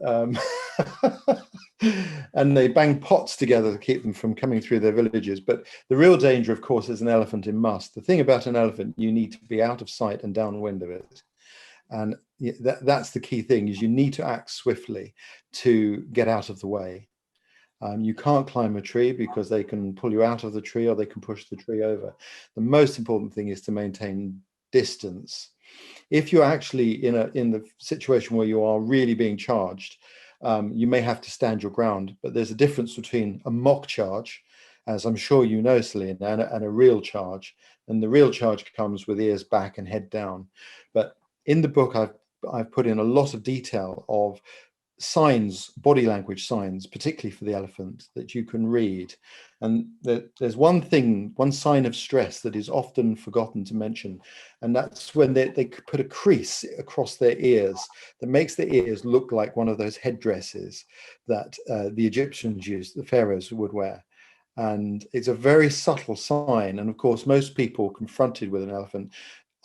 and they bang pots together to keep them from coming through their villages. But the real danger, of course, is an elephant in must. The thing about an elephant, you need to be out of sight and downwind of it. And that's the key thing, is you need to act swiftly to get out of the way. You can't climb a tree because they can pull you out of the tree, or they can push the tree over. The most important thing is to maintain distance. If you're actually in the situation where you are really being charged, you may have to stand your ground. But there's a difference between a mock charge, as I'm sure you know, Selena, and a real charge. And the real charge comes with ears back and head down. But in the book, I've put in a lot of detail of signs, body language signs, particularly for the elephant, that you can read. And there's one sign of stress that is often forgotten to mention, and that's when they put a crease across their ears that makes the ears look like one of those headdresses that the Egyptians used, the pharaohs would wear. And it's a very subtle sign. And of course, most people confronted with an elephant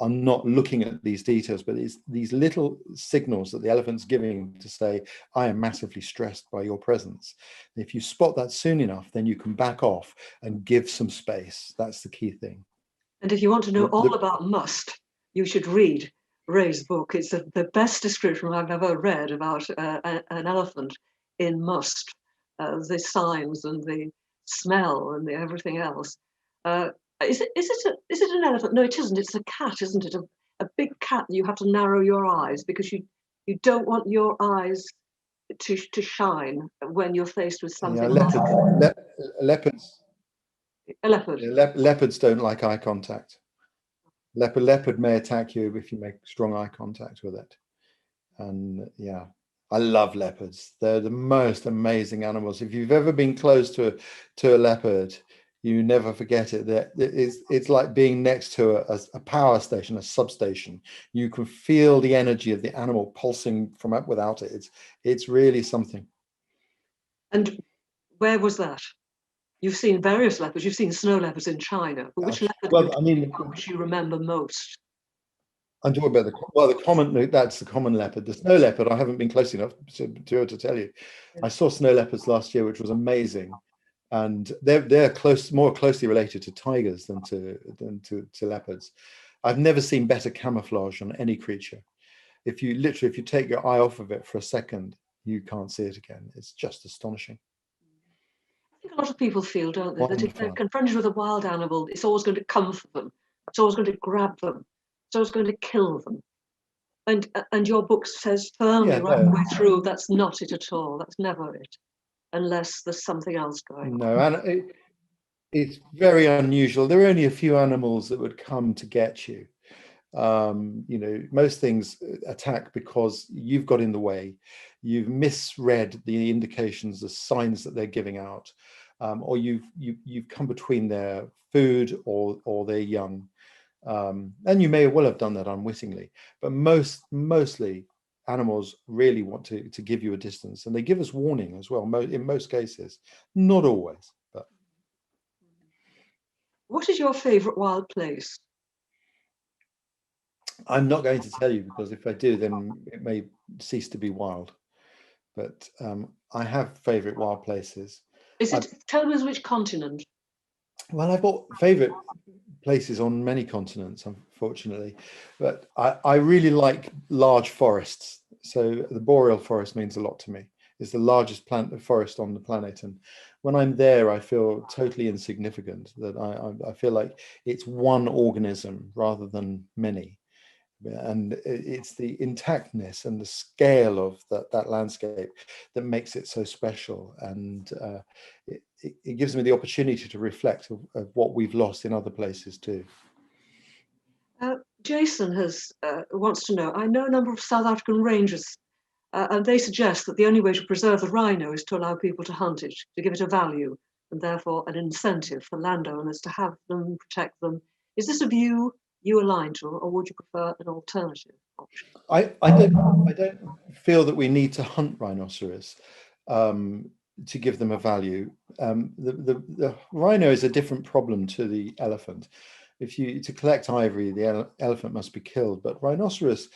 are not looking at these details, but it's these little signals that the elephant's giving to say, I am massively stressed by your presence. And if you spot that soon enough, then you can back off and give some space. That's the key thing. And if you want to know all about must, you should read Ray's book. It's the best description I've ever read about an elephant in must, the signs and the smell and the everything else. Is it an elephant? No, it isn't. It's a cat, isn't it? A big cat. You have to narrow your eyes because you don't want your eyes to shine when you're faced with something. Yeah, leopards. A leopard. Yeah, leopards don't like eye contact. Leopard may attack you if you make strong eye contact with it. And yeah, I love leopards. They're the most amazing animals. If you've ever been close to a leopard, you never forget it. It's like being next to a power station, a substation. You can feel the energy of the animal pulsing from up without it. It's really something. And where was that? You've seen various leopards. You've seen snow leopards in China. But which leopard which you remember most? I'm talking about the common. That's the common leopard. The snow leopard, I haven't been close enough to tell you. I saw snow leopards last year, which was amazing, and they're more closely related to tigers than to leopards. I've never seen better camouflage on any creature. If you take your eye off of it for a second, you can't see it again. It's just astonishing. I think a lot of people feel, don't they, that if they're confronted with a wild animal, it's always going to come for them. It's always going to grab them. It's always going to kill them. And your book says firmly right the way through, that's not it at all. That's never it, unless there's something else going on. No, and it's very unusual. There are only a few animals that would come to get you. Most things attack because you've got in the way, you've misread the indications, the signs that they're giving out, or you've come between their food or their young, and you may well have done that unwittingly. But mostly animals really want to give you a distance, and they give us warning as well. In most cases, not always. But what is your favorite wild place? I'm not going to tell you, because if I do, then it may cease to be wild. But I have favorite wild places. Tell me which continent? Well, I've got favorite places on many continents, unfortunately. But I really like large forests. So the boreal forest means a lot to me. It's the largest forest on the planet. And when I'm there, I feel totally insignificant, that I feel like it's one organism rather than many. And it's the intactness and the scale of that landscape that makes it so special, and it gives me the opportunity to reflect of what we've lost in other places too. Jason wants to know, I know a number of South African rangers, and they suggest that the only way to preserve the rhino is to allow people to hunt it, to give it a value, and therefore an incentive for landowners to have them, protect them. Is this a view you align to, or would you prefer an alternative option? I don't feel that we need to hunt rhinoceros to give them a value. The rhino is a different problem to the elephant. To collect ivory, the elephant must be killed, but rhinoceros,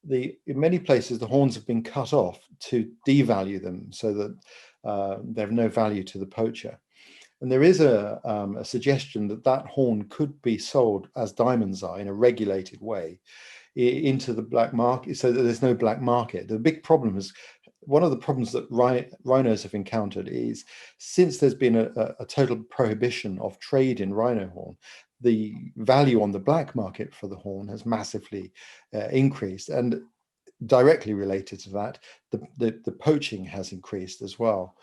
in many places the horns have been cut off to devalue them, so that they have no value to the poacher. And there is a suggestion that horn could be sold as diamonds are, in a regulated way, into the black market, so that there's no black market. The big problem is, one of the problems that rhinos have encountered is, since there's been a total prohibition of trade in rhino horn, the value on the black market for the horn has massively increased. And directly related to that, the poaching has increased as well.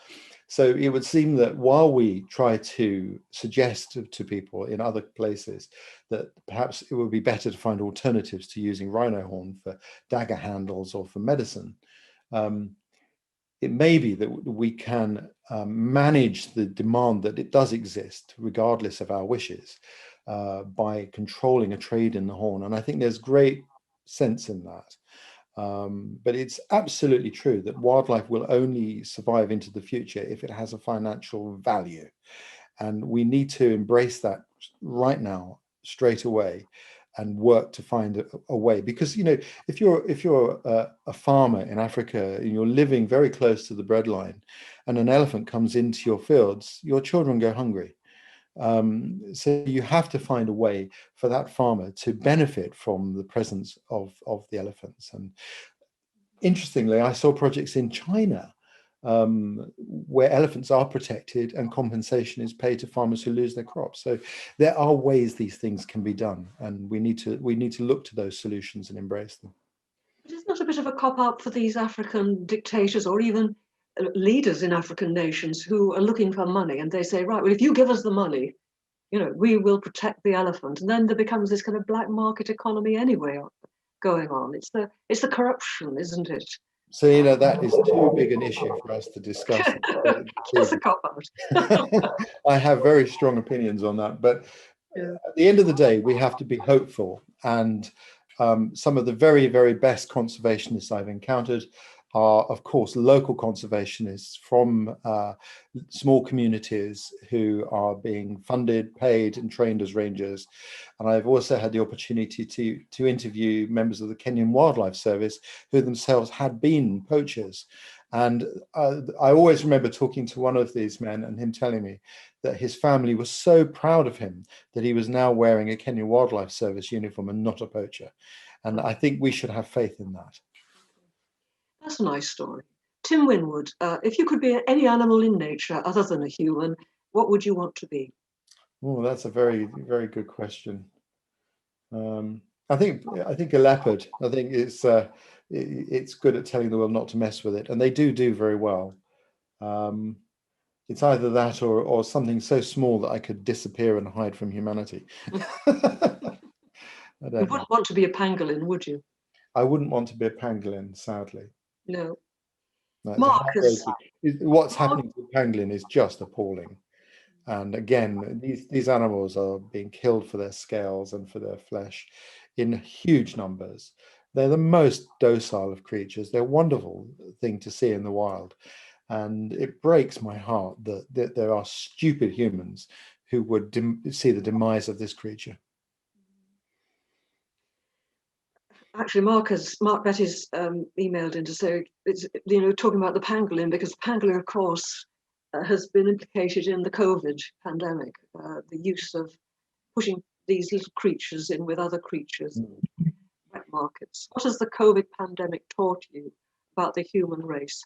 So it would seem that while we try to suggest to people in other places that perhaps it would be better to find alternatives to using rhino horn for dagger handles or for medicine, it may be that we can manage the demand that it does exist, regardless of our wishes, by controlling a trade in the horn. And I think there's great sense in that. But it's absolutely true that wildlife will only survive into the future if it has a financial value. And we need to embrace that right now, straight away, and work to find a way. Because, you know, if you're a farmer in Africa and you're living very close to the breadline, and an elephant comes into your fields, your children go hungry. So you have to find a way for that farmer to benefit from the presence of the elephants. And interestingly, I saw projects in China where elephants are protected and compensation is paid to farmers who lose their crops. So there are ways these things can be done, and we need to look to those solutions and embrace them. But isn't that a bit of a cop-out for these African dictators or even leaders in African nations who are looking for money, and they say, right, well, if you give us the money, you know, we will protect the elephant, and then there becomes this kind of black market economy anyway going on. It's the corruption, isn't it? So, you know, that is too big an issue for us to discuss. That's a cop-out. I have very strong opinions on that, but at the end of the day, we have to be hopeful. And some of the very, very best conservationists I've encountered are, of course, local conservationists from small communities who are being funded, paid, and trained as rangers. And I've also had the opportunity to interview members of the Kenyan Wildlife Service who themselves had been poachers. And I always remember talking to one of these men and him telling me that his family was so proud of him that he was now wearing a Kenyan Wildlife Service uniform and not a poacher. And I think we should have faith in that. That's a nice story. Tim Winwood, if you could be any animal in nature other than a human, what would you want to be? Oh, that's a very, very good question. I think a leopard. I think it's good at telling the world not to mess with it, and they do very well. It's either that or something so small that I could disappear and hide from humanity. You wouldn't want to be a pangolin, would you? I wouldn't want to be a pangolin, sadly. No. Marcus, what's happening to the pangolin is just appalling. And again, these animals are being killed for their scales and for their flesh in huge numbers. They're the most docile of creatures. They're a wonderful thing to see in the wild. And it breaks my heart that there are stupid humans who would see the demise of this creature. Actually, Mark Betty's emailed in to say, it's, you know, talking about the pangolin, because the pangolin, of course, has been implicated in the COVID pandemic, the use of pushing these little creatures in with other creatures, wet markets. What has the COVID pandemic taught you about the human race?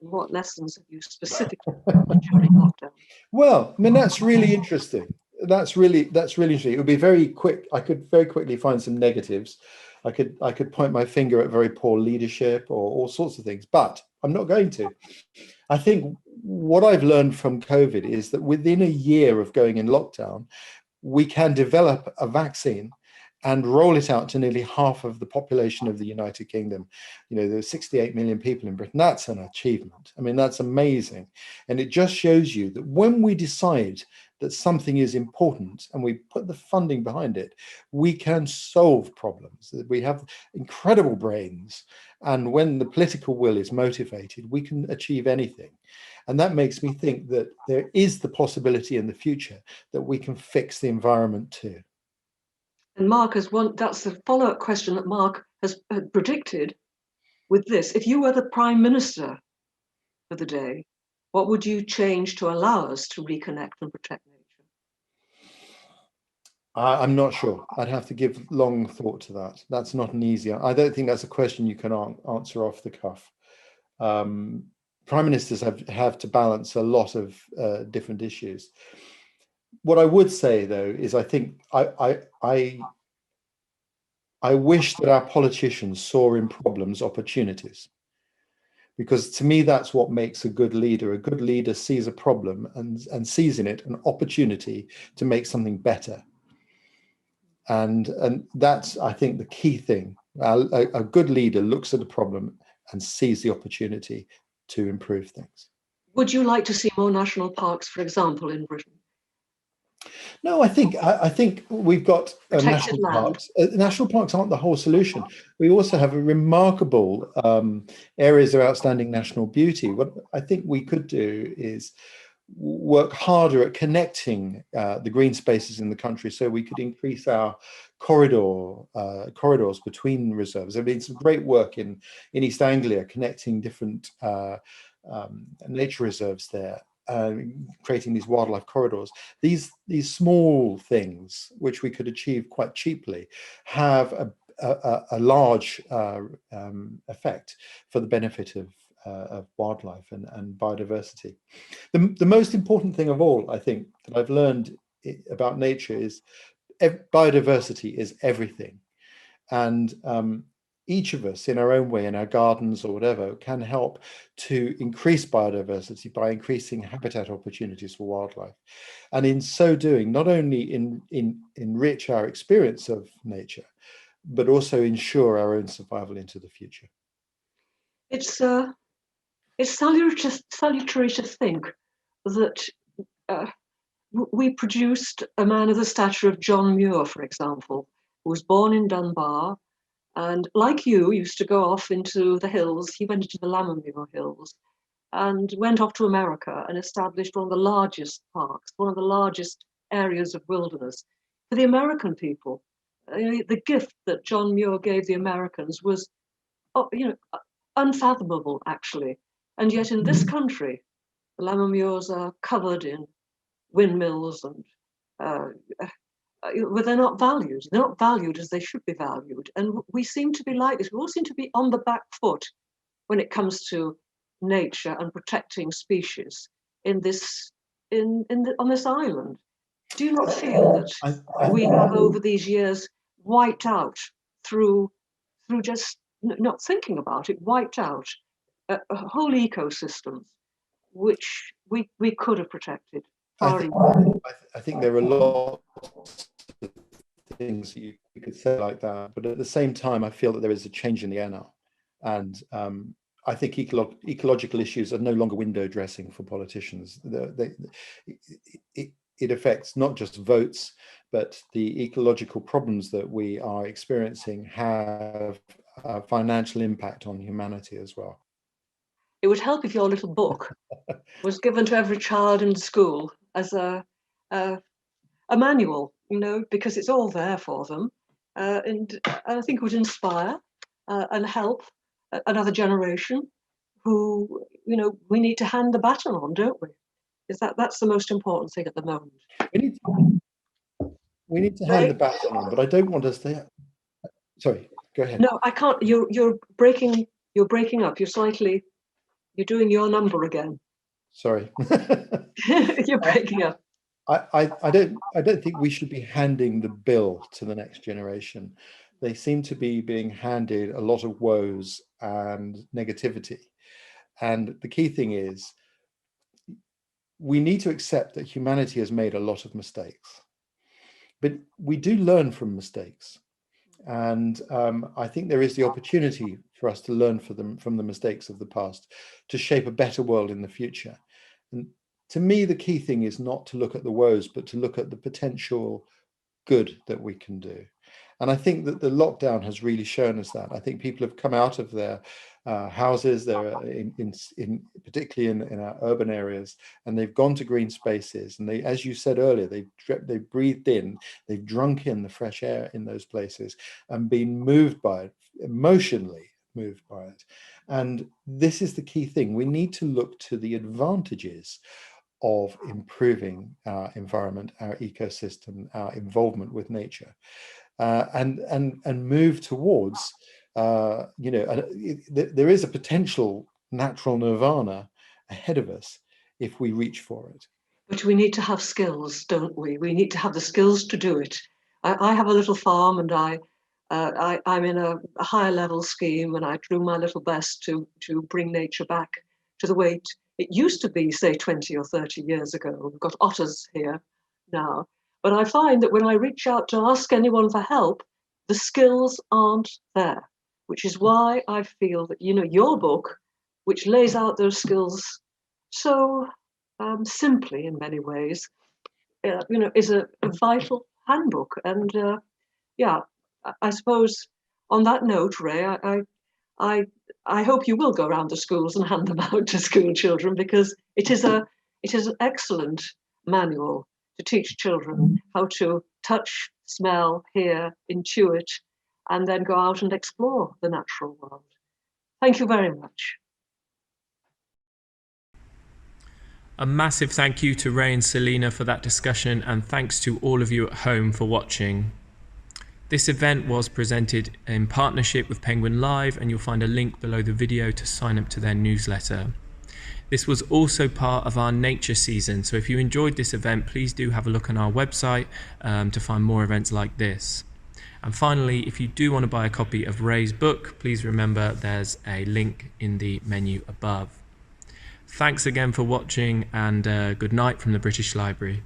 And what lessons have you specifically learned during lockdown? Well, I mean, that's really interesting. That's really interesting. It would be very quick. I could very quickly find some negatives. I could point my finger at very poor leadership or all sorts of things, but I'm not going to. I think what I've learned from COVID is that within a year of going in lockdown, we can develop a vaccine and roll it out to nearly half of the population of the United Kingdom. You know, there's 68 million people in Britain. That's an achievement. I mean, that's amazing. And it just shows you that when we decide that something is important and we put the funding behind it, we can solve problems. We have incredible brains. And when the political will is motivated, we can achieve anything. And that makes me think that there is the possibility in the future that we can fix the environment too. And Mark has that's the follow-up question that Mark has predicted with this. If you were the Prime Minister for the day, what would you change to allow us to reconnect and protect nature? I'm not sure. I'd have to give long thought to that. That's not an easy. I don't think that's a question you can answer off the cuff. Prime ministers have to balance a lot of different issues. What I would say, though, is I think I wish that our politicians saw in problems opportunities, because to me that's what makes a good leader. A good leader sees a problem and sees in it an opportunity to make something better. And that's, I think, the key thing. A good leader looks at a problem and sees the opportunity to improve things. Would you like to see more national parks, for example, in Britain? No, I think we've got national land. parks. National parks aren't the whole solution. We also have a remarkable areas of outstanding national beauty. What I think we could do is work harder at connecting the green spaces in the country so we could increase our corridors between reserves. There's been some great work in East Anglia connecting different nature reserves there, creating these wildlife corridors. These small things, which we could achieve quite cheaply, have a large effect for the benefit of wildlife and biodiversity. The most important thing of all, I think, that I've learned about nature is biodiversity is everything. And each of us in our own way, in our gardens or whatever, can help to increase biodiversity by increasing habitat opportunities for wildlife. And in so doing, not only enrich our experience of nature, but also ensure our own survival into the future. It's salutary to think that we produced a man of the stature of John Muir, for example, who was born in Dunbar, and like you, used to go off into the hills. He went into the Lammermuir Hills and went off to America and established one of the largest parks, one of the largest areas of wilderness for the American people. The gift that John Muir gave the Americans was, unfathomable, actually. And yet in this country, the Lammermuirs are covered in windmills and but they're not valued. They're not valued as they should be valued. And we seem to be like this. We all seem to be on the back foot when it comes to nature and protecting species on this island. Do you not feel that we have over these years wiped out through just not thinking about it, wiped out whole ecosystems which we could have protected? I think there are lots of things you could say like that, but at the same time, I feel that there is a change in the air now, and I think ecological issues are no longer window dressing for politicians. It affects not just votes, but the ecological problems that we are experiencing have a financial impact on humanity as well. It would help if your little book was given to every child in school as a manual, because it's all there for them. And I think it would inspire and help another generation who, we need to hand the baton on, don't we? That's the most important thing at the moment. We need to hand the baton on, but I don't want us to. Sorry, go ahead. No, I can't. You're breaking up. You're doing your number again. Sorry. You're breaking up. I don't think we should be handing the bill to the next generation. They seem to be being handed a lot of woes and negativity. And the key thing is, we need to accept that humanity has made a lot of mistakes, but we do learn from mistakes. And I think there is the opportunity for us to learn from the mistakes of the past to shape a better world in the future. And to me, the key thing is not to look at the woes, but to look at the potential good that we can do. And I think that the lockdown has really shown us that. I think people have come out of their houses, they're particularly in our urban areas, and they've gone to green spaces. And they, as you said earlier, they've breathed in, they've drunk in the fresh air in those places and been moved by it, emotionally moved by it. And this is the key thing. We need to look to the advantages of improving our environment, our ecosystem, our involvement with nature, and move towards, there is a potential natural nirvana ahead of us if we reach for it. But we need to have skills, don't we? We need to have the skills to do it. I have a little farm, and I'm in a higher level scheme, and I do my little best to bring nature back to the way it used to be, say, 20 or 30 years ago. We've got otters here now. But I find that when I reach out to ask anyone for help, the skills aren't there, which is why I feel that, your book, which lays out those skills so simply in many ways, is a vital handbook. And I suppose on that note, Ray, I hope you will go around the schools and hand them out to school children, because it is a It is an excellent manual to teach children how to touch, smell, hear, intuit, and then go out and explore the natural world. Thank you very much. A massive thank you to Ray and Selena for that discussion, and thanks to all of you at home for watching. This event was presented in partnership with Penguin Live, and you'll find a link below the video to sign up to their newsletter. This was also part of our nature season, so if you enjoyed this event, please do have a look on our website to find more events like this. And finally, if you do want to buy a copy of Ray's book, please remember there's a link in the menu above. Thanks again for watching, and good night from the British Library.